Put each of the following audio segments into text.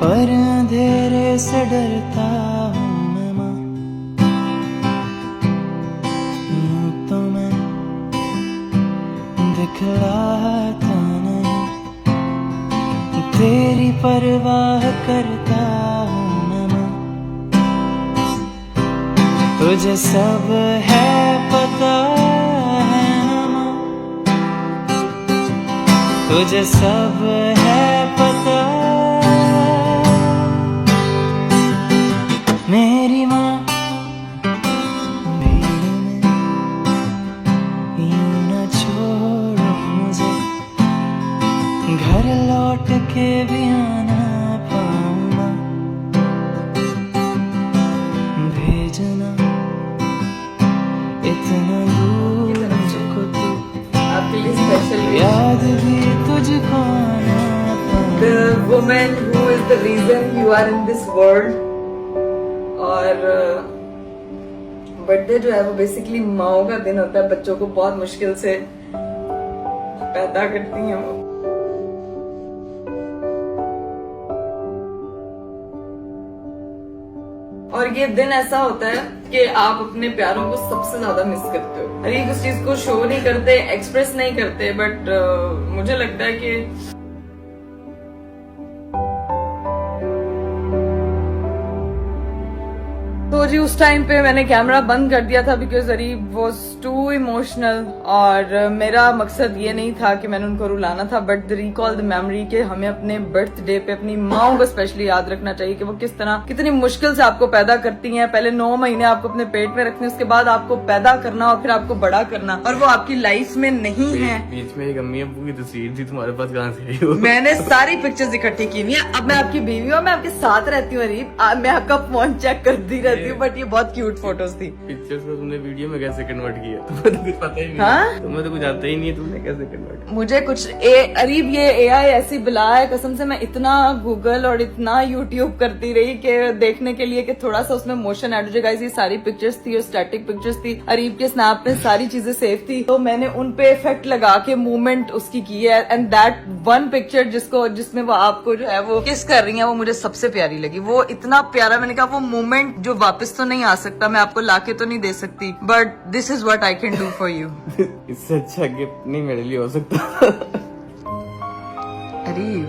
पर अंधेरे से डरता हूँ मैं माँ, यूं तो मैं दिखलाता नहीं, तेरी परवाह करता हूँ मैं माँ। तुझे सब है पता है ना माँ, तुझे सब है पता। मेरी माँ भीड़ में यूं न छोड़ो मुझे, घर लौट के भी आना पाऊँ माँ। भेजना इतना दूर मुझको तू, आपके लिए स्पेशल याद भी तुझको आना पाऊँ। the woman who is the reason you are in this world। और बर्थडे जो है वो बेसिकली माओ का दिन होता है, बच्चों को बहुत मुश्किल से पैदा करती हैं वो। और ये दिन ऐसा होता है कि आप अपने प्यारों को सबसे ज्यादा मिस करते हो। अरे उस चीज को शो नहीं करते, एक्सप्रेस नहीं करते, बट मुझे लगता है कि तो जी उस टाइम पे मैंने कैमरा बंद कर दिया था because Areeb was too emotional. और मेरा मकसद ये नहीं था कि मैंने उनको रुलाना था, but the recall the memory के हमें अपने बर्थडे पे अपनी माओ को स्पेशली याद रखना चाहिए कि वो किस तरह कितनी मुश्किल से आपको पैदा करती हैं। पहले 9 महीने आपको अपने पेट में रखने, उसके बाद आपको पैदा करना और फिर आपको बड़ा करना, और वो आपकी लाइफ में नहीं है। बीच में एक अम्मी अब्बू की तस्वीर थी तुम्हारे पास, कहाँ से आई वो? मैंने सारी पिक्चर्स इकट्ठी की हुई है। अब मैं आपकी बीवी हूँ, मैं आपके साथ रहती हूँ अरीब, मैं आपका फोन चेक करती रहती हूँ, बट ये बहुत क्यूट फोटोज थी। पिक्चर्स को तुमने वीडियो में कैसे कन्वर्ट किया? तुम्हें तो कुछ पता ही नहीं। हाँ? तुम्हें तो कुछ आता ही नहीं है, तुमने कैसे कन्वर्ट? मुझे कुछ अरीब ये AI ऐसी बला है, कसम से मैं इतना गूगल और इतना यूट्यूब करती रही कि देखने के लिए कि थोड़ा सा उसमें मोशन ऐड हो जाएगा। ये सारी पिक्चर्स थी और स्टैटिक पिक्चर्स थी, अरीब के स्नैप में सारी चीजें सेव थी, तो मैंने उन पे इफेक्ट लगा के मूवमेंट उसकी की है। एंड दैट वन पिक्चर जिसमें वो आपको जो है वो किस कर रही है, वो मुझे सबसे प्यारी लगी। वो इतना प्यारा, मैंने कहा वो मूवमेंट जो वापस तो नहीं आ सकता, मैं आपको लाके तो नहीं दे सकती, but this is what I can do for you. इससे अच्छा गिफ्ट नहीं मेरे लिए हो सकता। अरीब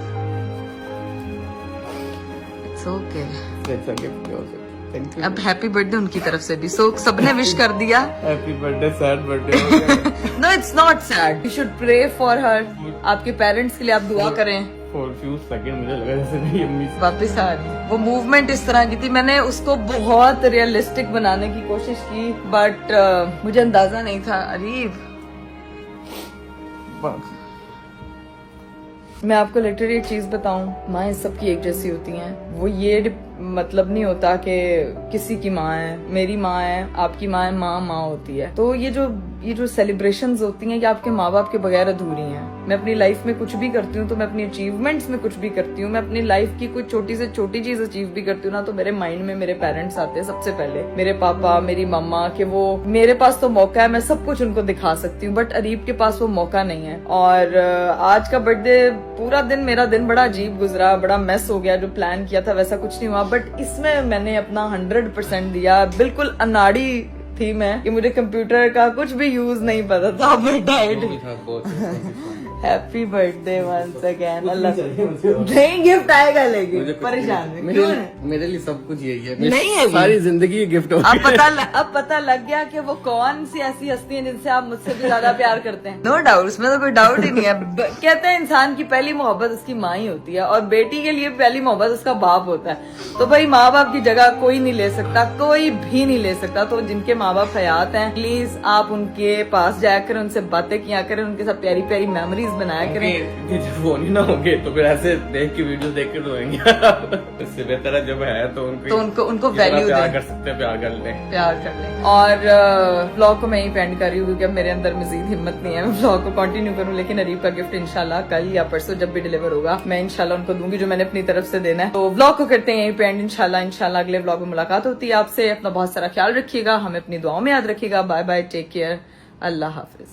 इट्स ओके, इससे अच्छा गिफ्ट नहीं हो सकता। Thank you. अब हैप्पी बर्थडे उनकी तरफ से भी, सो सबने विश कर दिया। Happy birthday, sad birthday. No it's not sad, you should pray for her. आपके पेरेंट्स के लिए आप दुआ करें। फॉर फ्यू सेकंड मुझे लगा जैसे मेरी अम्मी वापस आ रही, वो मूवमेंट इस तरह की थी। मैंने उसको बहुत रियलिस्टिक बनाने की कोशिश की, बट मुझे अंदाजा नहीं था। अरीब मैं आपको लिटरली एक चीज बताऊं, माँ सबकी एक जैसी होती हैं। वो ये मतलब नहीं होता कि किसी की माँ है, मेरी माँ है, आपकी माँ है, माँ होती है। तो ये जो सेलिब्रेशंस होती हैं, ये आपके माँ बाप के बगैर अधूरी हैं। मैं अपनी लाइफ में कुछ भी करती हूँ तो मैं अपनी अचीवमेंट्स में कुछ भी करती हूँ, मैं अपनी लाइफ की कोई छोटी से छोटी चीज अचीव भी करती हूँ ना, तो मेरे माइंड में मेरे पेरेंट्स आते हैं सबसे पहले, मेरे पापा, मेरी मम्मा, कि वो मेरे पास तो मौका है, मैं सब कुछ उनको दिखा सकती हूँ, बट अरीब के पास वो मौका नहीं है। और आज का बर्थडे पूरा दिन मेरा दिन बड़ा अजीब गुजरा, बड़ा मेस हो गया। जो प्लान किया था वैसा कुछ नहीं हुआ, बट इसमें मैंने अपना 100% दिया। बिल्कुल अनाड़ी थी मैं कि मुझे कंप्यूटर का कुछ भी यूज नहीं पता था। मैं डाइट हैप्पी बर्थडे वंस अगेन। अल्लाह नहीं गिफ्ट आएगा, लेकिन परेशान मेरे लिए सब कुछ यही है, नहीं है सारी जिंदगी गिफ्ट हो। अब पता लग गया कि वो कौन सी ऐसी हस्ती है जिनसे आप मुझसे भी ज्यादा प्यार करते हैं। नो डाउट, उसमें तो कोई डाउट ही नहीं है। कहते हैं इंसान की पहली मोहब्बत उसकी माँ ही होती है, और बेटी के लिए पहली मोहब्बत उसका बाप होता है। तो भाई माँ बाप की जगह कोई नहीं ले सकता, कोई भी नहीं ले सकता। तो जिनके माँ बाप हयात हैं, प्लीज आप उनके पास जाया करें, उनसे बातें किया करें, उनके साथ प्यारी प्यारी मेमोरीज बनाया करें। जब फोन ही ना होंगे तो फिर ऐसे देख के वीडियो देख के रोएंगे। इससे बेहतर है जब है तो उनको वैल्यू प्यार कर सकते हैं, प्यार कर लें। और व्लॉग को मैं ही पेंड कर रही हूँ क्योंकि अब मेरे अंदर मजीद हिम्मत नहीं है मैं व्लॉग को कंटिन्यू करूँ। लेकिन अरीब का गिफ्ट इंशाल्लाह कल या परसों जब भी डिलीवर होगा, मैं इंशाल्लाह उनको दूंगी जो मैंने अपनी तरफ से देना है। तो व्लॉग को करते हैं यहीं पे एंड। इंशाल्लाह अगले व्लॉग में मुलाकात होती है आपसे। अपना बहुत सारा ख्याल रखिएगा, हमें अपनी दुआओं में याद रखिएगा। बाय बाय, टेक केयर, अल्लाह हाफिज।